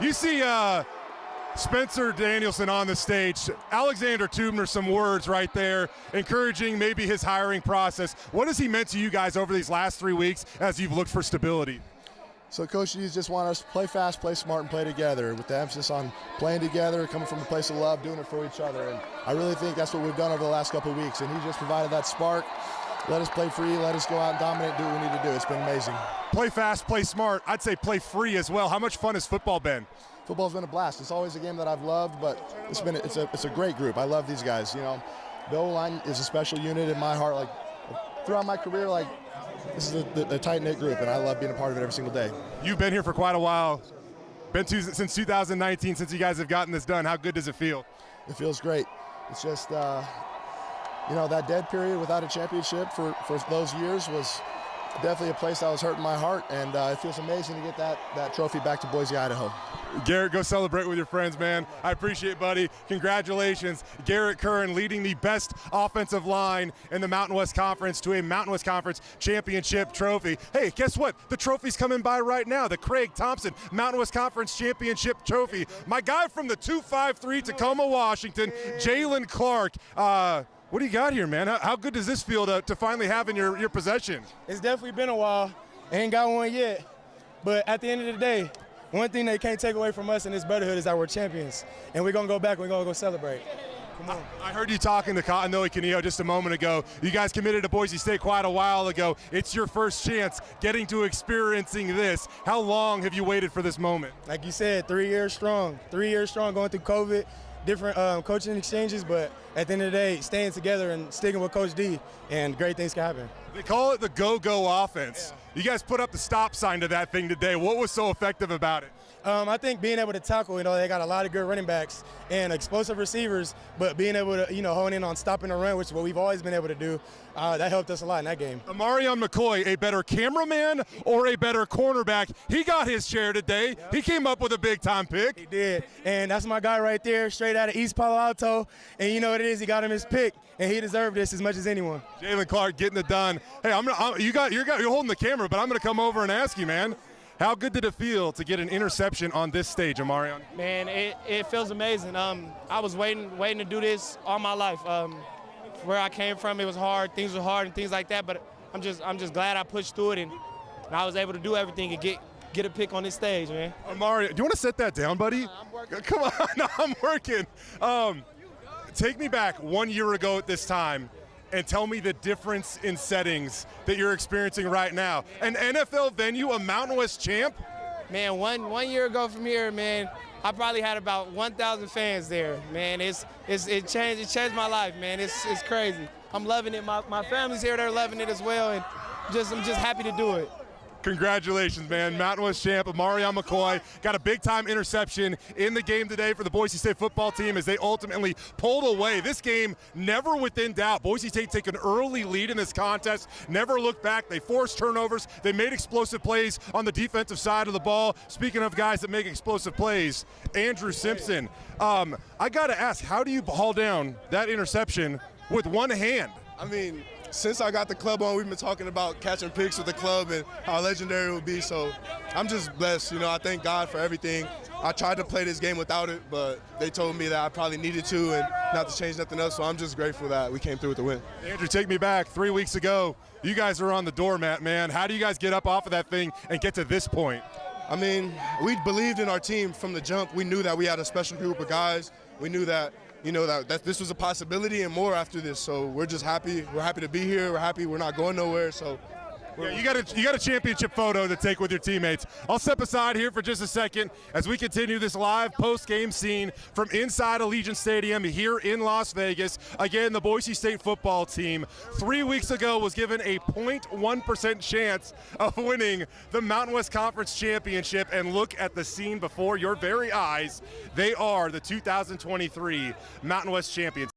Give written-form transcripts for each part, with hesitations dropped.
You see Spencer Danielson on the stage. Alexander Tubner, some words right there, encouraging maybe his hiring process. What has he meant to you guys over these last 3 weeks as you've looked for stability? So Coach D's just want us to play fast, play smart, and play together with the emphasis on playing together, coming from a place of love, doing it for each other. And I really think that's what we've done over the last couple of weeks. And he just provided that spark. Let us play free, let us go out and dominate, do what we need to do. It's been amazing. Play fast, play smart. I'd say play free as well. How much fun has football been? Football's been a blast. It's always a game that I've loved, but it's a great group. I love these guys. You know, the O-line is a special unit in my heart. Like throughout my career, like this is a tight-knit group, and I love being a part of it every single day. You've been here for quite a while. Since 2019, since you guys have gotten this done. How good does it feel? It feels great. It's just, you know, that dead period without a championship for those years was definitely a place that was hurting my heart, and it feels amazing to get that trophy back to Boise, Idaho. Garrett, go celebrate with your friends, man. I appreciate it, buddy. Congratulations. Garrett Curran leading the best offensive line in the Mountain West Conference to a Mountain West Conference championship trophy. Hey, guess what? The trophy's coming by right now. The Craig Thompson Mountain West Conference championship trophy. My guy from the 253 Tacoma, Washington, Jalen Clark. What do you got here, man? How good does this feel to finally have in your possession? It's definitely been a while. Ain't got one yet. But at the end of the day, one thing they can't take away from us in this brotherhood is that we're champions. And we're going to go back and we're going to go celebrate. Come on. I heard you talking to Noe Canio just a moment ago. You guys committed to Boise State quite a while ago. It's your first chance getting to experiencing this. How long have you waited for this moment? Like you said, 3 years strong. 3 years strong going through COVID. Different coaching exchanges, but at the end of the day, staying together and sticking with Coach D, and great things can happen. They call it the go-go offense. Yeah. You guys put up the stop sign to that thing today. What was so effective about it? I think being able to tackle, you know, they got a lot of good running backs and explosive receivers, but being able to, you know, hone in on stopping the run, which is what we've always been able to do, that helped us a lot in that game. Amarion McCoy, a better cameraman or a better cornerback? He got his share today. Yep. He came up with a big-time pick. He did, and that's my guy right there, straight out of East Palo Alto, and you know what it is, he got him his pick, and he deserved this as much as anyone. Jalen Clark getting it done. Hey, you're holding the camera, but I'm going to come over and ask you, man. How good did it feel to get an interception on this stage, Amarion? Man, it feels amazing. I was waiting to do this all my life. Where I came from, it was hard. Things were hard and things like that. But I'm just glad I pushed through it and I was able to do everything and get a pick on this stage, man. Amarion, do you want to set that down, buddy? I'm working. Come on, no, I'm working. Take me back 1 year ago at this time and tell me the difference in settings that you're experiencing right now. An NFL venue, a Mountain West champ? Man, one year ago from here, man, I probably had about 1,000 fans there. Man, it changed my life, man. It's crazy. I'm loving it. My family's here, they're loving it as well, and I'm just happy to do it. Congratulations, man. Mountain West champ, Amarion McCoy, got a big-time interception in the game today for the Boise State football team as they ultimately pulled away. This game never within doubt. Boise State take an early lead in this contest, never looked back. They forced turnovers. They made explosive plays on the defensive side of the ball. Speaking of guys that make explosive plays, Andrew Simpson. I got to ask, how do you haul down that interception with one hand? I mean, since I got the club on, we've been talking about catching picks with the club and how legendary it would be. So I'm just blessed. You know, I thank God for everything. I tried to play this game without it, but they told me that I probably needed to and not to change nothing else. So I'm just grateful that we came through with the win. Andrew, take me back 3 weeks ago. You guys were on the doormat, man. How do you guys get up off of that thing and get to this point? I mean, we believed in our team from the jump. We knew that we had a special group of guys. We knew that, you know, that this was a possibility and more after this. So we're just happy. We're happy to be here. We're happy we're not going nowhere. So yeah, you got a championship photo to take with your teammates. I'll step aside here for just a second as we continue this live post-game scene from inside Allegiant Stadium here in Las Vegas. Again, the Boise State football team 3 weeks ago was given a 0.1% chance of winning the Mountain West Conference Championship, and look at the scene before your very eyes. They are the 2023 Mountain West champions.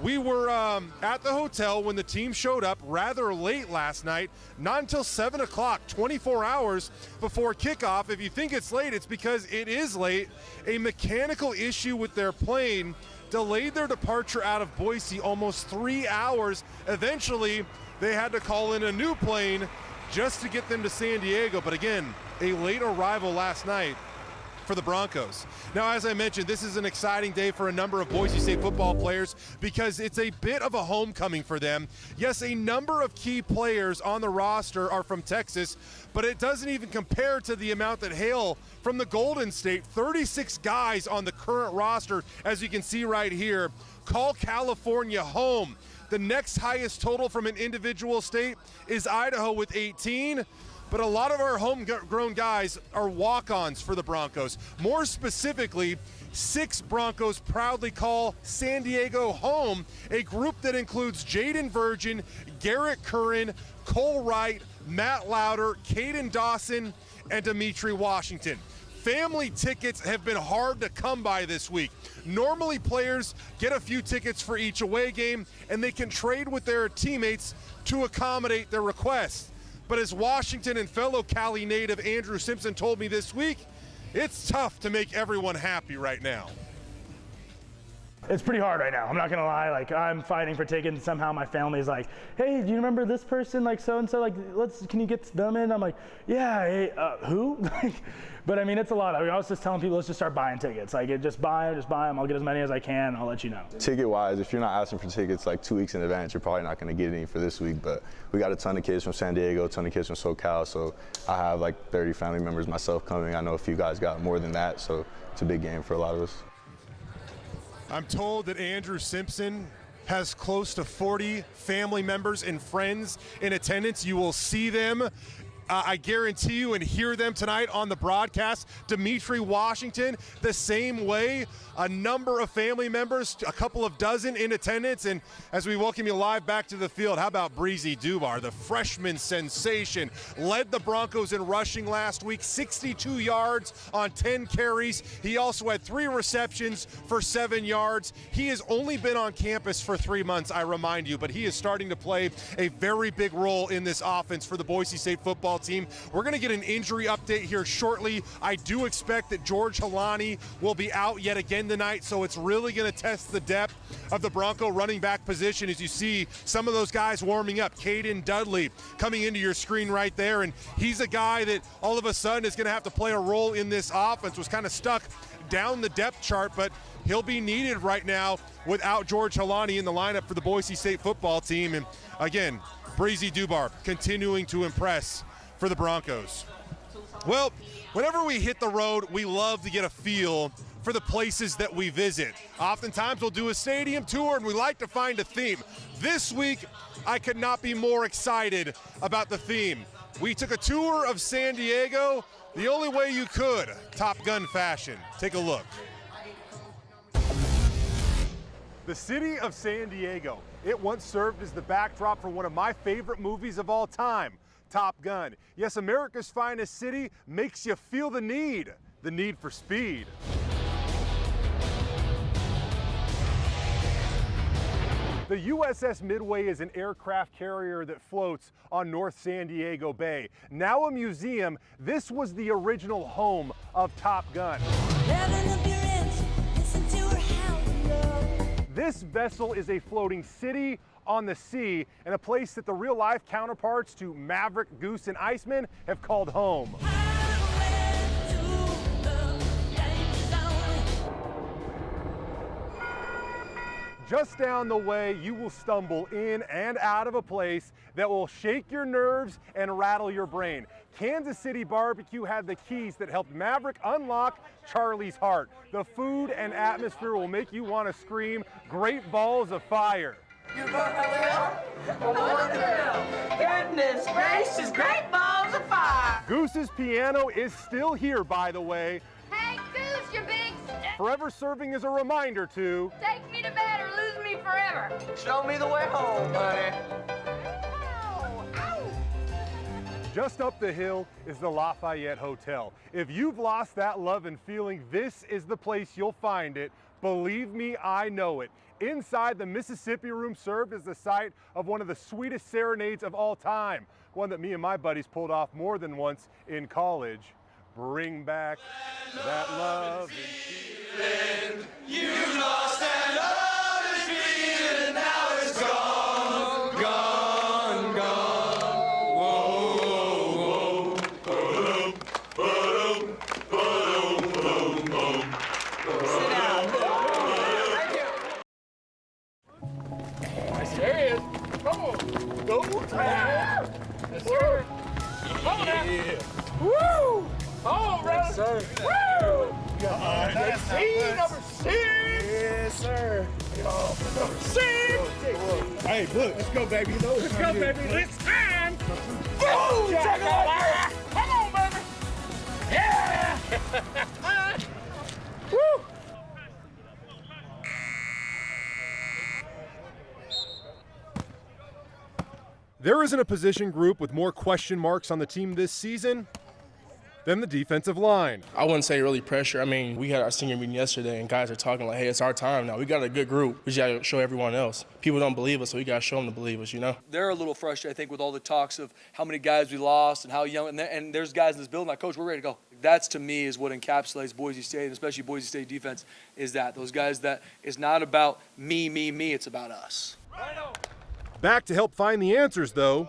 We were at the hotel when the team showed up rather late last night, not until 7 o'clock, 24 hours before kickoff. If you think it's late, it's because it is late. A mechanical issue with their plane delayed their departure out of Boise almost 3 hours. Eventually, they had to call in a new plane just to get them to San Diego. But again, a late arrival last night for the Broncos. Now, as I mentioned, this is an exciting day for a number of Boise State football players because it's a bit of a homecoming for them. Yes, a number of key players on the roster are from Texas, but it doesn't even compare to the amount that hail from the Golden State. 36 guys on the current roster, as you can see right here, call California home. The next highest total from an individual state is Idaho with 18. But a lot of our homegrown guys are walk-ons for the Broncos. More specifically, 6 Broncos proudly call San Diego home, a group that includes Jaden Virgin, Garrett Curran, Cole Wright, Matt Lauder, Caden Dawson, and Dimitri Washington. Family tickets have been hard to come by this week. Normally, players get a few tickets for each away game, and they can trade with their teammates to accommodate their requests. But as Washington and fellow Cali native Andrew Simpson told me this week, it's tough to make everyone happy right now. It's pretty hard right now. I'm not gonna lie. Like, I'm fighting for tickets, and somehow my family's like, "Hey, do you remember this person? Like so and so. Like, can you get them in?" I'm like, "Yeah. Hey, who?" But I mean, it's a lot. I was just telling people, let's just start buying tickets. Like, just buy them. I'll get as many as I can. I'll let you know. Ticket-wise, if you're not asking for tickets like 2 weeks in advance, you're probably not going to get any for this week. But we got a ton of kids from San Diego, a ton of kids from SoCal. So I have like 30 family members myself coming. I know a few guys got more than that. So it's a big game for a lot of us. I'm told that Andrew Simpson has close to 40 family members and friends in attendance. You will see them. I guarantee you, and hear them tonight on the broadcast. Dimitri Washington, the same way. A number of family members, a couple of dozen in attendance. And as we welcome you live back to the field, how about Breezy Dubar, the freshman sensation, led the Broncos in rushing last week, 62 yards on 10 carries. He also had 3 receptions for 7 yards. He has only been on campus for 3 months, I remind you, but he is starting to play a very big role in this offense for the Boise State football team. We're going to get an injury update here shortly. I do expect that George Halani will be out yet again tonight, so it's really going to test the depth of the Bronco running back position as you see some of those guys warming up. Caden Dudley coming into your screen right there, and he's a guy that all of a sudden is going to have to play a role in this offense. Was kind of stuck down the depth chart, but he'll be needed right now without George Halani in the lineup for the Boise State football team. And again, Breezy Dubar continuing to impress for the Broncos. Well, whenever we hit the road, we love to get a feel for the places that we visit. Oftentimes we'll do a stadium tour and we like to find a theme. This week, I could not be more excited about the theme. We took a tour of San Diego the only way you could, Top Gun fashion. Take a look. The city of San Diego. It once served as the backdrop for one of my favorite movies of all time, Top Gun. Yes, America's finest city makes you feel the need for speed. The USS Midway is an aircraft carrier that floats on North San Diego Bay. Now a museum, this was the original home of Top Gun. This vessel is a floating city on the sea and a place that the real-life counterparts to Maverick, Goose, and Iceman have called home. Just down the way, you will stumble in and out of a place that will shake your nerves and rattle your brain. Kansas City Barbecue had the keys that helped Maverick unlock Charlie's heart. The food and atmosphere will make you want to scream, "Great balls of fire." You gonna live? Goodness gracious, great balls of fire. Goose's piano is still here, by the way. Hey, Goose, you big stick. Forever serving as a reminder to Take me to bed or lose me forever. Show me the way home, honey. Ow, ow. just up the hill is the Lafayette Hotel. If you've lost that love and feeling, this is the place you'll find it. Believe me, I know it. Inside, the Mississippi Room served as the site of one of the sweetest serenades of all time, one that me and my buddies pulled off more than once in college. Bring back that love and feeling. You lost that love and feeling, now it's gone, gone, gone. Whoa, whoa, whoa, whoa, whoa, whoa, whoa. Number C. Yes, sir. Number C. Hey, look, let's go, baby. Let's go, baby. It's time. Boom! Check it out. Come on, baby. Yeah. Woo. There isn't a position group with more question marks on the team this season than the defensive line. I wouldn't say really pressure. I mean, we had our senior meeting yesterday, and guys are talking like, hey, it's our time now. We got a good group. We just got to show everyone else. People don't believe us, so we got to show them to believe us, you know? They're a little frustrated, I think, with all the talks of how many guys we lost and how young. And there's guys in this building like, Coach, we're ready to go. That's, to me, is what encapsulates Boise State, and especially Boise State defense, is that those guys that it's not about me, it's about us. Back to help find the answers, though,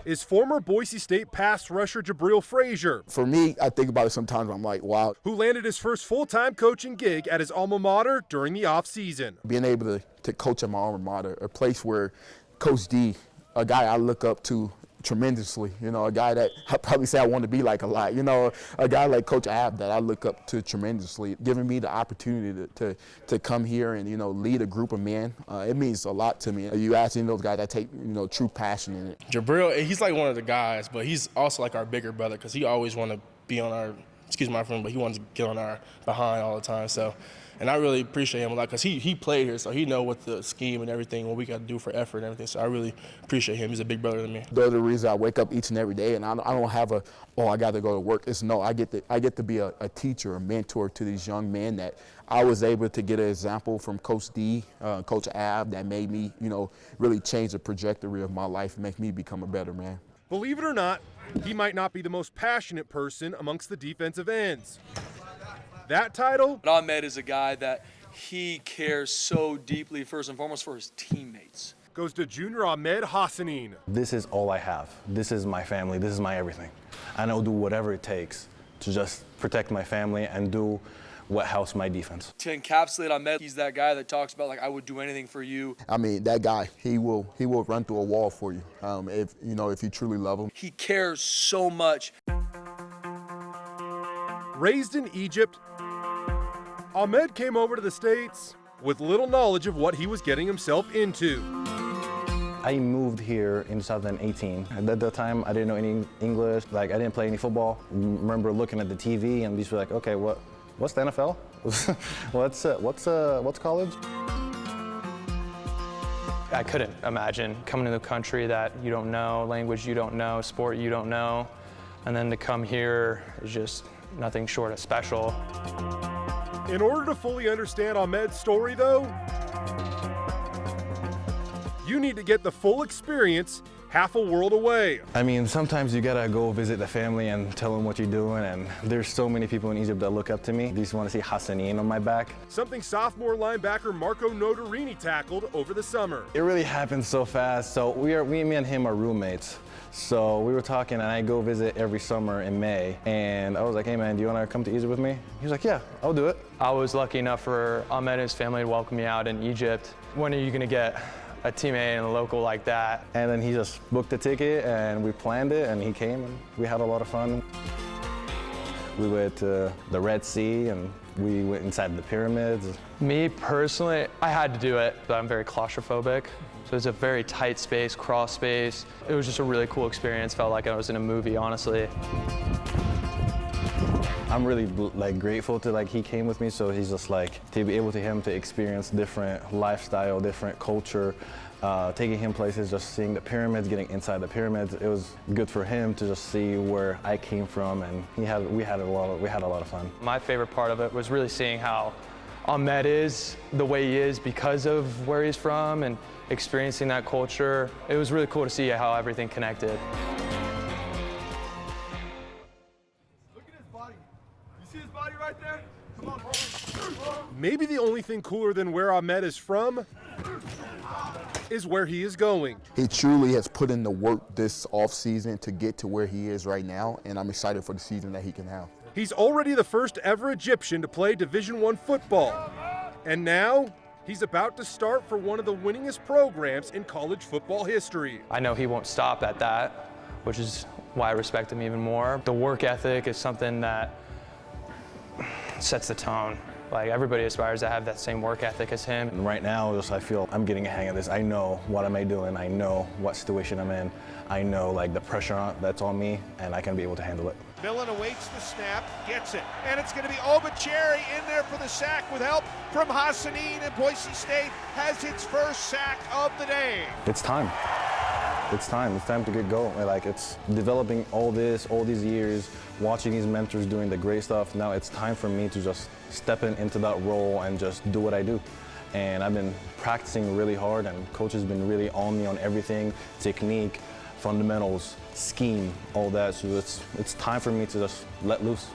is former Boise State pass rusher Jabril Frazier. For me, I think about it sometimes. I'm like, wow. Who landed his first full-time coaching gig at his alma mater during the offseason. Being able to coach at my alma mater, a place where Coach D, a guy I look up to tremendously, you know, a guy that I probably say I want to be like a lot, you know, a guy like Coach Ab that I look up to tremendously, giving me the opportunity to come here and, you know, lead a group of men. It means a lot to me. You ask any of those guys that take, you know, true passion in it. Jabril, he's like one of the guys, but he's also like our bigger brother because he always want to be on our, excuse my friend, but he wants to get on our behind all the time. So, and I really appreciate him a lot because he played here, so he know what the scheme and everything, what we got to do for effort and everything. So I really appreciate him. He's a big brother to me. Those are the reasons I wake up each and every day, and I don't have I got to go to work. It's no, I get to be a teacher, a mentor to these young men that I was able to get an example from Coach D, Coach Ab, that made me, you know, really change the trajectory of my life and make me become a better man. Believe it or not, he might not be the most passionate person amongst the defensive ends. That title? But Ahmed is a guy that he cares so deeply, first and foremost, for his teammates. Goes to junior Ahmed Hassanin. This is all I have. This is my family. This is my everything. And I'll do whatever it takes to just protect my family and do what helps my defense. To encapsulate Ahmed, he's that guy that talks about, like, I would do anything for you. I mean, that guy, he will run through a wall for you, if you truly love him. He cares so much. Raised in Egypt, Ahmed came over to the States with little knowledge of what he was getting himself into. I moved here in 2018. At that time, I didn't know any English. Like, I didn't play any football. I remember looking at the TV and just be like, okay, what's the NFL? what's college? I couldn't imagine coming to a country that you don't know, language you don't know, sport you don't know, and then to come here is just nothing short of special. In order to fully understand Ahmed's story, though, you need to get the full experience half a world away. I mean, sometimes you gotta go visit the family and tell them what you're doing, and there's so many people in Egypt that look up to me. They just want to see Hassanin on my back. Something sophomore linebacker Marco Notarini tackled over the summer. It really happened so fast. So me and him are roommates. So we were talking, and I go visit every summer in May, and I was like, hey man, do you wanna come to Egypt with me? He was like, yeah, I'll do it. I was lucky enough for Ahmed and his family to welcome me out in Egypt. When are you gonna get a teammate in a local like that? And then he just booked a ticket, and we planned it, and he came, and we had a lot of fun. We went to the Red Sea, and we went inside the pyramids. Me personally, I had to do it, but I'm very claustrophobic. So it's a very tight space, crawl space. It was just a really cool experience. Felt like I was in a movie, honestly. I'm really grateful to he came with me, so he's just to be able to experience different lifestyle, different culture, taking him places, just seeing the pyramids, getting inside the pyramids. It was good for him to just see where I came from, and we had a lot of fun. My favorite part of it was really seeing how Ahmed is the way he is because of where he's from and experiencing that culture. It was really cool to see how everything connected. Maybe the only thing cooler than where Ahmed is from is where he is going. He truly has put in the work this offseason to get to where he is right now, and I'm excited for the season that he can have. He's already the first ever Egyptian to play Division I football. And now, he's about to start for one of the winningest programs in college football history. I know he won't stop at that, which is why I respect him even more. The work ethic is something that sets the tone. Like, everybody aspires to have that same work ethic as him. And right now, I feel I'm getting a hang of this. I know what am I doing. I know what situation I'm in. I know like the pressure that's on me, and I can be able to handle it. Millen awaits the snap, gets it, and it's going to be Obacheri in there for the sack with help from Hassanin, and Boise State has its first sack of the day. It's time. It's time. It's time to get going. Like, it's developing all these years, watching these mentors doing the great stuff. Now it's time for me to just step into that role and just do what I do. And I've been practicing really hard, and coach has been really on me on everything, technique, fundamentals, scheme, all that. So it's time for me to just let loose.